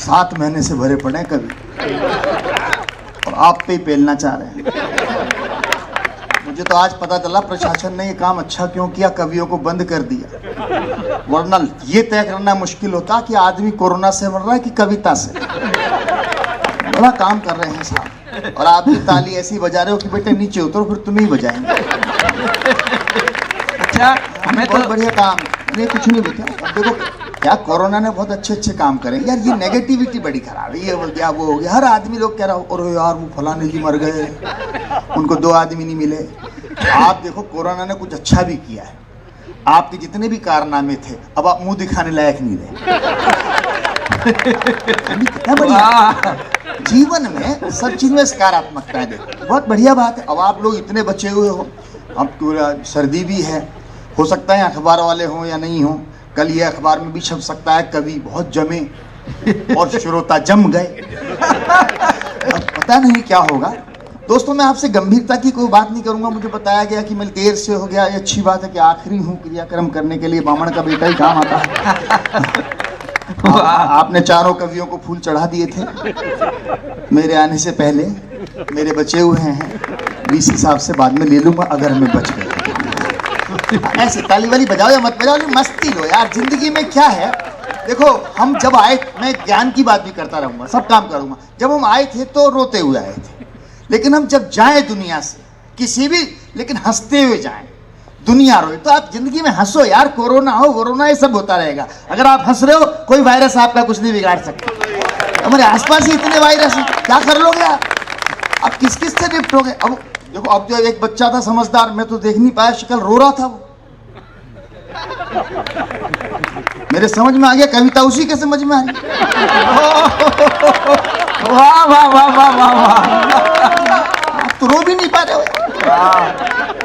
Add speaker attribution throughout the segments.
Speaker 1: 7 महीने से भरे पड़े हैं कवि, और आप पे ही पेलना चाह रहे हैं। मुझे तो आज पता चला प्रशासन ने ये काम अच्छा क्यों किया, कवियों को बंद कर दिया। वरना ये तय करना मुश्किल होता कि आदमी कोरोना से मर रहा है कि कविता से। बड़ा काम कर रहे हैं साहब, और आप भी ताली ऐसी बजा रहे हो कि बेटे नीचे उतरो, फिर तुम ही बजाएंगे।
Speaker 2: अच्छा, हमें
Speaker 1: बहुत
Speaker 2: तो
Speaker 1: बढ़िया काम नहीं, कुछ नहीं बेटा। अब देखो क्या कोरोना ने बहुत अच्छे अच्छे काम करे यार। ये नेगेटिविटी बड़ी खराब है, ये हो गया वो हो गया। हर आदमी लोग कह रहा हो और यार वो फलाने जी मर गए, उनको 2 आदमी नहीं मिले। आप देखो कोरोना ने कुछ अच्छा भी किया है। आपके जितने भी कारनामे थे अब आप मुंह दिखाने लायक नहीं रहे। कितना बढ़िया जीवन में सब चीज में सकारात्मकता है। देखो बहुत बढ़िया बात है। अब आप लोग इतने बचे हुए हो, अब पूरा सर्दी भी है, हो सकता है अखबार वाले हों या नहीं हो, कल ये अखबार में भी छप सकता है कवि बहुत जमे और श्रोता जम गए। अब पता नहीं क्या होगा। दोस्तों मैं आपसे गंभीरता की कोई बात नहीं करूंगा। मुझे बताया गया कि मैं देर से हो गया, ये अच्छी बात है कि आखिरी हूँ क्रियाक्रम करने के लिए। बामण का बेटा ही काम आता है। आपने चारों कवियों को फूल चढ़ा दिए थे मेरे आने से पहले। मेरे बचे हुए हैं, वीसी साहब से बाद में ले लूंगा अगर मैं बच गया। ऐसे ताली वाली बजाओ या मत बजाओ, मस्ती लो यार। जिंदगी में क्या है, देखो हम जब आए, मैं ज्ञान की बात भी करता रहूंगा, सब काम करूंगा। जब हम आए थे तो रोते हुए आए थे, लेकिन हम जब जाएं दुनिया से किसी भी, लेकिन हंसते हुए जाएं। दुनिया रोए तो आप जिंदगी में हंसो यार। कोरोना हो वरोना ये सब होता रहेगा। अगर आप हंस रहे हो कोई वायरस आपका कुछ नहीं बिगाड़ सकता। हमारे आसपास ही इतने वायरस हैं, क्या कर लोगे आप? अब किस किस से निपटोगे? अब देखो, अब जो एक बच्चा था समझदार, मैं तो देख नहीं पाया शक्ल, रो रहा था वो। मेरे समझ में आ गया कविता उसी के समझ में आ गई।
Speaker 2: वाह वाह वाह वाह वाह वाह,
Speaker 1: आप तो रो भी नहीं पा रहे हो।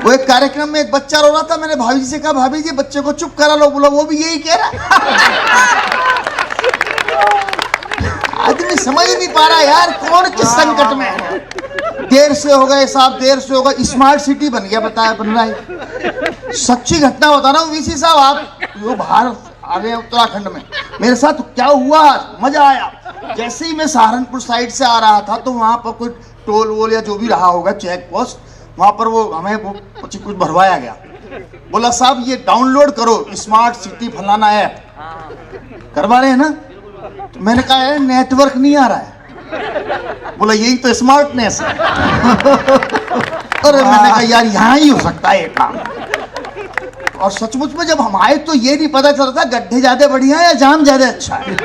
Speaker 1: वो एक कार्यक्रम में एक बच्चा रो रहा था, मैंने भाभी से कहा भाभी जी बच्चे को चुप करा लो। बोला वो भी यही कह रहा है। आदमी समझ नहीं पा रहा यार कौन किस संकट में है। देर से हो गए साहब, देर से होगा। स्मार्ट सिटी बन गया, बताया बन रहा है। सच्ची घटना बता रहा हूँ वीसी साहब। आप वो बाहर आ गए उत्तराखंड में, मेरे साथ क्या हुआ, मजा आया। जैसे ही मैं सहारनपुर साइड से आ रहा था तो वहां पर कोई टोल वोल या जो भी रहा होगा चेक पोस्ट, वहां पर वो हमें वो कुछ भरवाया गया। बोला साहब ये डाउनलोड करो स्मार्ट सिटी फलाना ऐप। करवा रहे हैं ना? तो मैंने कहा यार नेटवर्क नहीं आ रहा है। बोला यही तो स्मार्टनेस है। अरे मैंने कहा यार यहाँ ही हो सकता है ये काम। और सचमुच में जब हम आए तो ये नहीं पता चल रहा था गड्ढे ज्यादा बढ़िया है या जाम ज्यादा अच्छा है।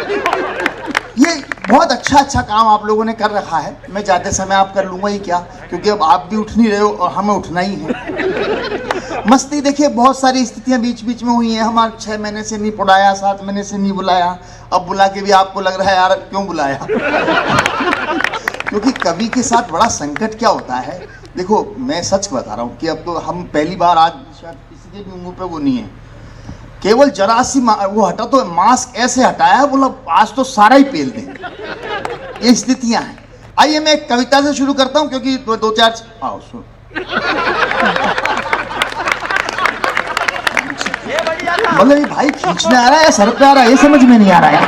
Speaker 1: ये बहुत अच्छा काम आप लोगों ने कर रखा है। मैं ज्यादा समय आप कर लूंगा ही क्या, क्योंकि अब आप भी उठ नहीं रहे हो और हमें उठना ही है। मस्ती देखिए, बहुत सारी स्थितियां बीच बीच में हुई हैं। हमारे 6 महीने से नहीं पढ़ाया, 7 महीने से नहीं बुलाया, अब बुला के भी आपको लग रहा है यार क्यों बुलाया। क्योंकि कवि के साथ बड़ा संकट क्या होता है। देखो मैं सच बता रहा हूँ कि अब तो हम पहली बार, आज शायद किसी के भी मुंह पे वो नहीं है, केवल जरा सी वो हटा तो मास्क ऐसे हटाया, बोला आज तो सारा ही पेल दे। ये स्थितियां हैं। आइए मैं एक कविता से शुरू करता हूं क्योंकि 2-4 आओ सुन। बोले भाई खींचने आ रहा है या सर पे आ रहा है, ये समझ में नहीं आ रहा है।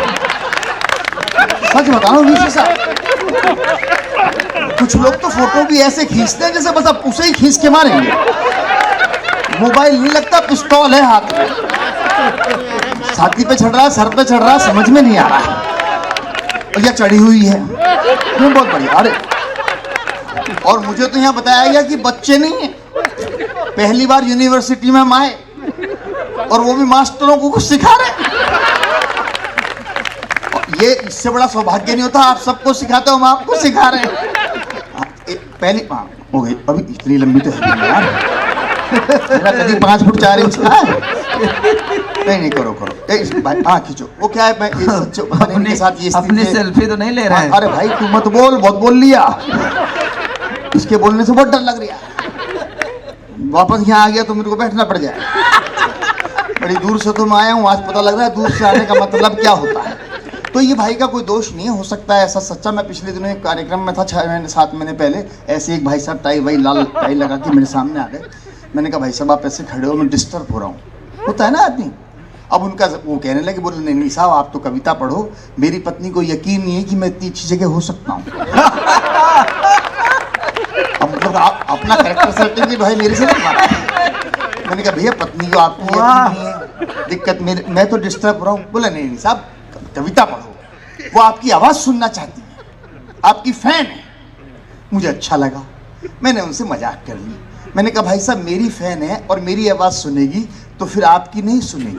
Speaker 1: सच बता रहा हूं वीसी साहब, कुछ लोग तो फोटो भी ऐसे खींचते हैं जैसे बस आप उसे ही खींच के मारेंगे। मोबाइल नहीं लगता, पिस्तौल है हाथ में, छाती पे चढ़ रहा है, सर पे चढ़ रहा है, समझ में नहीं आ रहा है। और यह चढ़ी हुई है, बहुत बढ़िया। अरे और मुझे तो यहाँ बताया गया कि बच्चे नहीं है, पहली बार यूनिवर्सिटी में हम आए और वो भी मास्टरों को कुछ सिखा रहे। ये इससे बड़ा सौभाग्य नहीं होता, आप सबको सिखाते हो, हम आपको सिखा रहे हैं। पहली हो गई, अभी इतनी लंबी तो है नहीं यार, मेरा कभी 5 फुट 4 इंच का है। नहीं करो भाई, हाँ खींचो। वो क्या है, मैं अपने साथ ये
Speaker 2: अपनी सेल्फी तो नहीं ले रहा है।
Speaker 1: अरे भाई तू मत बोल, बहुत बोल लिया, इसके बोलने से बहुत डर लग रहा है। वापस यहाँ आ गया तो मेरे को बैठना पड़ जाए। बड़ी दूर से तो मैं आया हूँ, आज पता लग रहा है दूर से आने का मतलब क्या होता है। तो ये भाई का कोई दोष नहीं है, हो सकता है ऐसा सच्चा। मैं पिछले दिनों एक कार्यक्रम में था 6-7 महीने पहले, ऐसे एक भाई साहब टाई भाई लाल टाई लगा के मेरे सामने आ गए। मैंने कहा भाई साहब आप ऐसे खड़े हो, मैं डिस्टर्ब हो रहा हूँ। होता है ना आदमी। अब उनका वो कहने लगे, बोले नहीं साहब आप तो कविता पढ़ो, मेरी पत्नी को यकीन नहीं है कि मैं इतनी अच्छी जगह हो सकता हूँ। अब मतलब आप अपना कैरेक्टर सेटिंग भाई मेरे से नहीं बात। मैंने कहा भैया पत्नी को आपको यकीन नहीं है, दिक्कत मेरे, मैं तो डिस्टर्ब हो रहा हूँ। बोला नहीं साहब कविता पढ़ो, वो आपकी आवाज़ सुनना चाहती है, आपकी फैन है। मुझे अच्छा लगा, मैंने उनसे मजाक कर ली। मैंने कहा भाई साहब मेरी फैन है और मेरी आवाज़ सुनेगी तो फिर आपकी नहीं सुनेगी।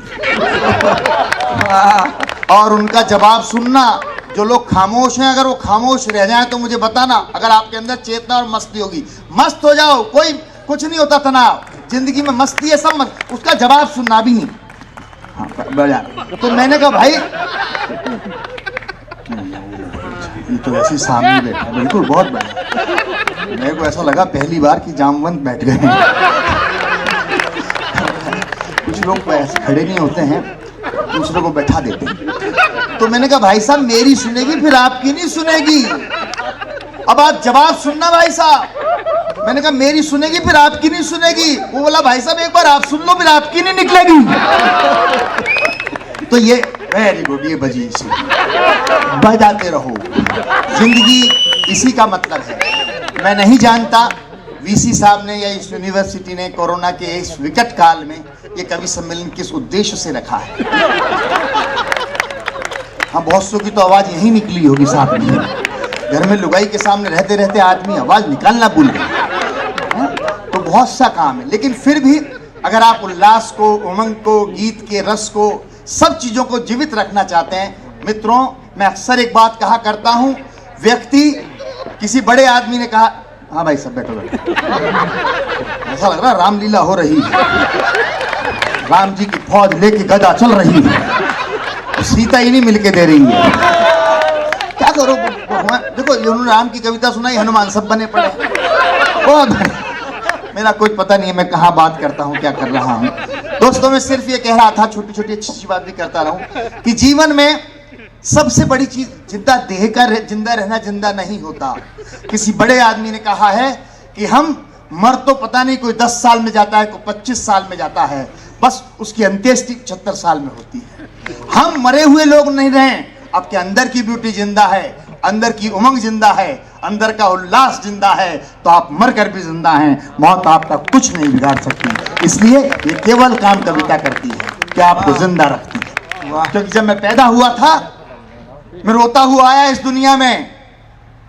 Speaker 1: और उनका जवाब सुनना, जो लोग खामोश हैं अगर वो खामोश रह जाएं तो मुझे बताना, अगर आपके अंदर चेतना और मस्ती होगी, मस्त हो जाओ, कोई कुछ नहीं होता तनाव, जिंदगी में मस्ती है सब मस्त, उसका जवाब सुनना भी नहीं। हाँ बजा। तो मैंने कहा भाई ये तो ऐसे सामने बैठा, बिल्कुल बहुत बढ़िया। मेरे को ऐसा लगा पहली बार कि जामवंत बैठ गए। कुछ लोग ऐसे खड़े नहीं होते हैं, दूसरे को बैठा देते हैं। तो मैंने कहा भाई साहब मेरी सुनेगी फिर आपकी नहीं सुनेगी, अब आप जवाब सुनना भाई साहब। मैंने कहा मेरी सुनेगी फिर आपकी नहीं सुनेगी। वो बोला भाई साहब एक बार आप सुन लो फिर आपकी नहीं निकलेगी। तो ये वेरी गुड, ये बजी इसी बजाते रहो, जिंदगी इसी का मतलब है। मैं नहीं जानता वीसी साहब ने या इस यूनिवर्सिटी ने कोरोना के इस विकट काल में ये कवि सम्मेलन किस उद्देश्य से रखा है। हाँ बहुत सौ की तो आवाज यही निकली होगी साहब ने। घर में लुगाई के सामने रहते रहते आदमी आवाज निकालना भूल गया। तो बहुत सा काम है, लेकिन फिर भी अगर आप उल्लास को, उमंग को, गीत के रस को, सब चीजों को जीवित रखना चाहते हैं मित्रों, मैं अक्सर एक बात कहा करता हूं, व्यक्ति, किसी बड़े आदमी ने कहा, हाँ भाई सब बैठो बैठो, ऐसा लग रहा है रामलीला हो रही है, राम जी की फौज लेके गदा चल रही है, सीता ही नहीं मिलके दे रही है, क्या करो देखो उन्होंने राम की कविता सुनाई, हनुमान सब बने पड़े। मेरा कुछ पता नहीं है मैं कहाँ बात करता हूँ, क्या कर रहा हूँ। दोस्तों मैं सिर्फ ये कह रहा था, छोटी छोटी अच्छी बात भी करता रहूं, कि जीवन में सबसे बड़ी चीज जिंदा देह का जिंदा रहना, जिंदा नहीं होता। किसी बड़े आदमी ने कहा है कि हम मर तो पता नहीं, कोई 10 साल में जाता है, कोई 25 साल में जाता है, बस उसकी अंत्येष्टि 76 साल में होती है। हम मरे हुए लोग नहीं रहे, आपके अंदर की ब्यूटी जिंदा है, अंदर की उमंग जिंदा है, अंदर का उल्लास जिंदा है, तो आप मरकर भी जिंदा हैं, मौत आपका कुछ नहीं बिगाड़ सकती। इसलिए ये केवल काम कविता करती है कि आपको जिंदा रखती है। क्योंकि जब मैं पैदा हुआ था, मैं रोता हुआ आया इस दुनिया में,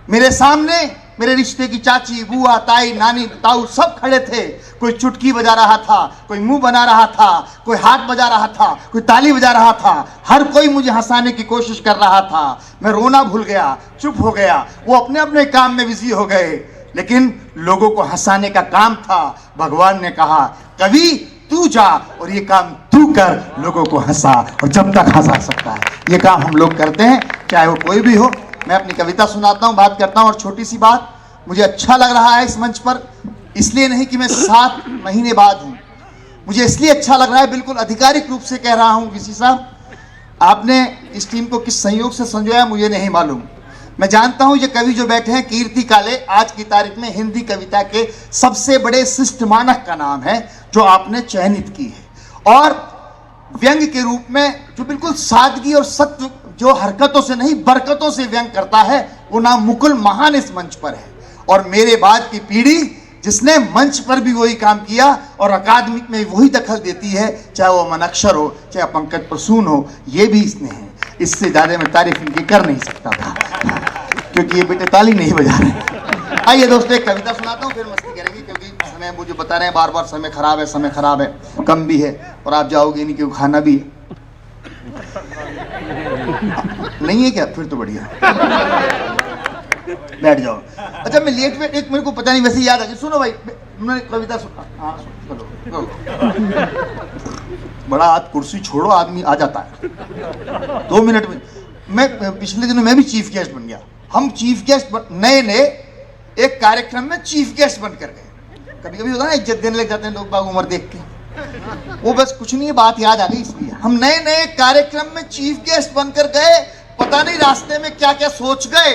Speaker 1: मेरे सामने मेरे रिश्ते की चाची, बुआ, ताई, नानी, ताऊ सब खड़े थे। कोई चुटकी बजा रहा था, कोई मुंह बना रहा था, कोई हाथ बजा रहा था, कोई ताली बजा रहा था, हर कोई मुझे हंसाने की कोशिश कर रहा था। मैं रोना भूल गया, चुप हो गया, वो अपने अपने काम में बिजी हो गए, लेकिन लोगों को हंसाने का काम था। भगवान ने कहा कवि तू जा और ये काम तू कर, लोगों को हंसा, और जब तक हंसा सकता है ये काम हम लोग करते हैं, चाहे वो कोई भी हो। मैं अपनी कविता सुनाता हूँ, बात करता हूँ। और छोटी सी बात, मुझे अच्छा लग रहा है इस मंच पर, इसलिए नहीं कि मैं 7 महीने बाद हूँ, मुझे इसलिए अच्छा लग रहा है, बिल्कुल आधिकारिक रूप से कह रहा हूँ। किसी साहब आपने इस टीम को किस संयोग से संजोया मुझे नहीं मालूम। मैं जानता हूँ ये कवि जो बैठे हैं कीर्ति काले, आज की तारीख में हिंदी कविता के सबसे बड़े शिष्ट मानक का नाम है जो आपने चयनित की है। और व्यंग के रूप में जो बिल्कुल सादगी और सत्य, जो हरकतों से नहीं बरकतों से व्यंग करता है, वो नाम मुकुल महान इस मंच पर है। और मेरे बाद की पीढ़ी जिसने मंच पर भी वही काम किया और अकादमिक में वही दखल देती है, चाहे वो अमन अक्षर हो, चाहे पंकज प्रसून हो, ये भी इसने है। इससे ज्यादा मैं तारीफ इनकी कर नहीं सकता था, क्योंकि ये बेटे ताली नहीं बजा रहे। आइए दोस्तों एक कविता सुनाता हूँ, फिर मस्ती करेंगे, क्योंकि समय मुझे बता रहे हैं बार बार समय खराब है, समय खराब है, कम भी है और आप जाओगे नहीं क्योंकि खाना भी है। नहीं है क्या? फिर तो बढ़िया, बैठ जाओ। अच्छा मैं लेट में, एक मेरे को पता नहीं वैसे याद आ गया, सुनो भाई, उन्होंने कविता सुना। हाँ चलो, बड़ा हाथ कुर्सी छोड़ो, आदमी आ जाता है 2 मिनट में। मैं पिछले दिनों मैं भी चीफ गेस्ट बन गया। हम चीफ गेस्ट नए नए एक कार्यक्रम में चीफ गेस्ट बनकर गए। कभी कभी होता है ना, इज्जत देने लग जाते हैं लोग बाग उम्र देख के, वो बस कुछ नहीं है, बात याद आ गई इसलिए। हम नए नए कार्यक्रम में चीफ गेस्ट बनकर गए, पता नहीं रास्ते में क्या क्या सोच गए।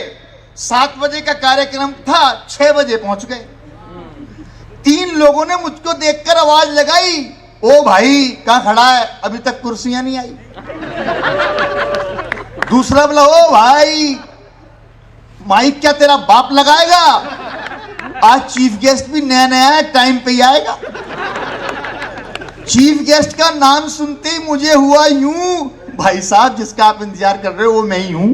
Speaker 1: 7 बजे का कार्यक्रम था, 6 बजे पहुंच गए। 3 लोगों ने मुझको देखकर आवाज लगाई, ओ भाई कहाँ खड़ा है, अभी तक कुर्सियां नहीं आई। दूसरा बोला ओ भाई माइक क्या तेरा बाप लगाएगा, आज चीफ गेस्ट भी नया नया है, टाइम पे ही आएगा। चीफ गेस्ट का नाम सुनते ही मुझे हुआ यूं, भाई साहब जिसका आप इंतजार कर रहे हो वो मैं ही हूं।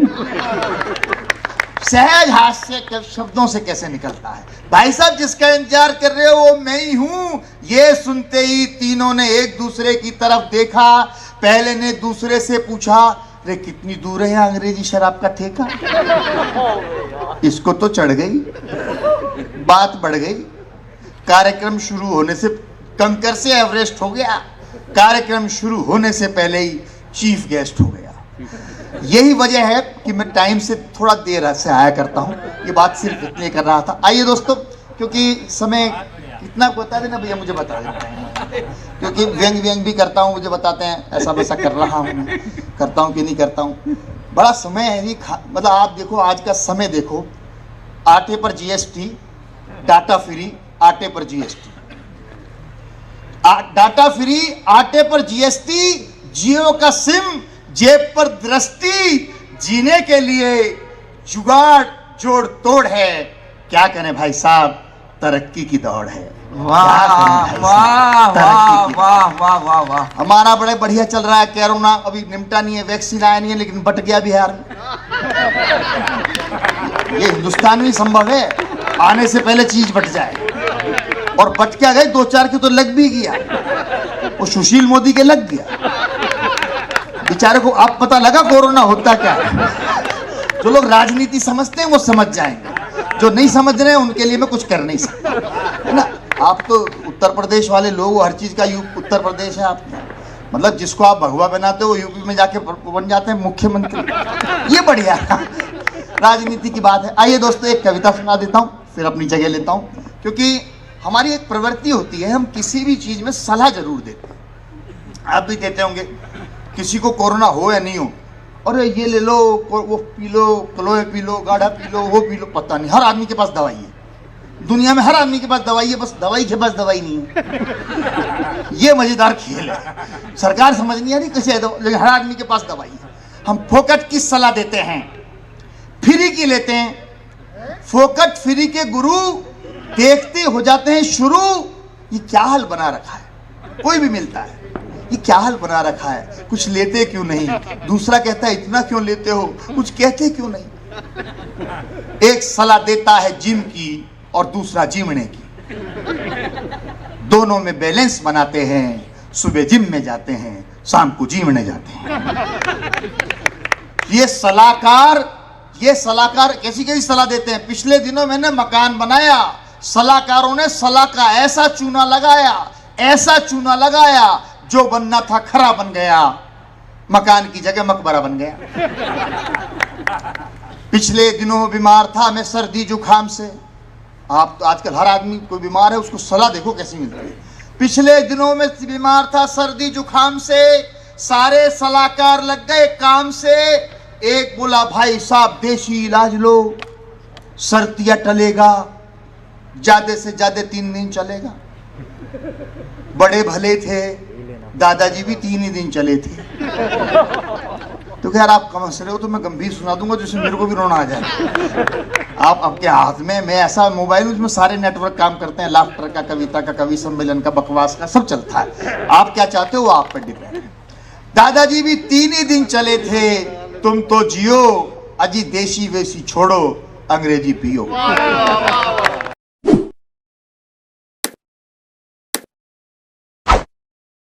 Speaker 1: सहज हास्य के शब्दों से कैसे निकलता है, भाई साहब जिसका इंतजार कर रहे हो वो मैं ही हूं। ये सुनते ही तीनों ने एक दूसरे की तरफ देखा। पहले ने दूसरे से पूछा, रे कितनी दूर है अंग्रेजी शराब का ठेका। इसको तो चढ़ गई, बात बढ़ गई। कार्यक्रम शुरू होने से कंकर से एवरेस्ट हो गया, कार्यक्रम शुरू होने से पहले ही चीफ गेस्ट हो गया। यही वजह है कि मैं टाइम से थोड़ा देर से आया करता हूं, ये बात सिर्फ इतने कर रहा था। आइए दोस्तों, क्योंकि समय कितना बता देना भैया, मुझे बता देना, क्योंकि व्यंग व्यंग भी करता हूं, मुझे बताते हैं ऐसा वैसा कर रहा हूं, करता हूं कि नहीं करता हूं। बड़ा समय है ये, मतलब आप देखो आज का समय देखो, आटे पर जीएसटी, डाटा फ्री, आटे पर जीएसटी, डाटा फ्री, आटे पर जीएसटी, जियो का सिम, जेब पर दृष्टि, जीने के लिए जुगाड़ जोड़ तोड़ है। क्या करें भाई साहब, तरक्की की दौड़ है।
Speaker 2: वाह वाह वाह वाह वाह वाह वाह।
Speaker 1: हमारा बड़े बढ़िया चल रहा है, कोरोना अभी निपटा नहीं है, वैक्सीन आया नहीं है, लेकिन बट गया बिहार में। ये हिंदुस्तान में संभव है, आने से पहले चीज बट जाए, और बच क्या गए, 2-4 के तो लग भी गया, वो सुशील मोदी के लग गया बेचारे को। अब पता लगा कोरोना होता क्या है। जो लोग राजनीति समझते हैं वो समझ जाएंगे, जो नहीं समझ रहे हैं उनके लिए मैं कुछ कर नहीं सकता, है ना। आप तो उत्तर प्रदेश वाले लोग, हर चीज का उत्तर प्रदेश है आपका, मतलब जिसको आप भगवा बनाते हो यूपी में जाके बन जाते हैं मुख्यमंत्री। ये बढ़िया राजनीति की बात है। आइए दोस्तों, एक कविता सुना देता हूँ, फिर अपनी जगह लेता हूँ, क्योंकि हमारी एक प्रवृत्ति होती है, हम किसी भी चीज में सलाह जरूर देते हैं। आप भी देते होंगे, किसी को कोरोना हो या नहीं हो, अरे ये ले लो, वो P low, Chloe P low, गाढ़ा पी लो, वो पी लो। पता नहीं, हर आदमी के पास दवाई है, दुनिया में हर आदमी के पास दवाई है, बस दवाई के पास दवाई नहीं है। ये मजेदार खेल है, सरकार समझ नहीं आ रही कैसे, लेकिन हर आदमी के पास दवाई है। हम फोकट की सलाह देते हैं, फ्री की लेते हैं, फोकट फ्री के गुरु देखते हो जाते हैं शुरू। ये क्या हाल बना रखा है, कोई भी मिलता है, ये क्या हाल बना रखा है, कुछ लेते क्यों नहीं। दूसरा कहता है इतना क्यों लेते हो, कुछ कहते क्यों नहीं। एक सलाह देता है जिम की और दूसरा जिमने की, दोनों में बैलेंस बनाते हैं। सुबह जिम में जाते हैं, शाम को जिमने जाते हैं। ये सलाहकार कैसी कैसी सलाह देते हैं। पिछले दिनों मैंने मकान बनाया, सलाहकारों ने सलाह का ऐसा चूना लगाया जो बनना था खरा बन गया, मकान की जगह मकबरा बन गया। पिछले दिनों बीमार था मैं सर्दी जुकाम से। आप तो आजकल हर आदमी कोई बीमार है, उसको सलाह देखो कैसी मिलती है। पिछले दिनों में बीमार था सर्दी जुकाम से, सारे सलाहकार लग गए काम से। एक बोला भाई साहब देसी इलाज लो, सर्दियां टलेगा, ज्यादा से ज्यादा 3 दिन चलेगा। बड़े भले थे, दादाजी भी 3 ही दिन चले थे। तो यार आप कम हंस रहे हो, तो मैं गंभीर सुना दूंगा जिसमें मेरे को भी रोना आ जाए। आप आपके हाथ में, मैं ऐसा मोबाइल उसमें सारे नेटवर्क काम करते हैं, लाफ्टर का, कविता का, कवि सम्मेलन का, बकवास का, सब चलता है। आप क्या चाहते हो वो आप पर डिपेंड है। दादाजी भी 3 ही दिन चले थे, तुम तो जियो अजी देसी वेसी छोड़ो, अंग्रेजी पियो।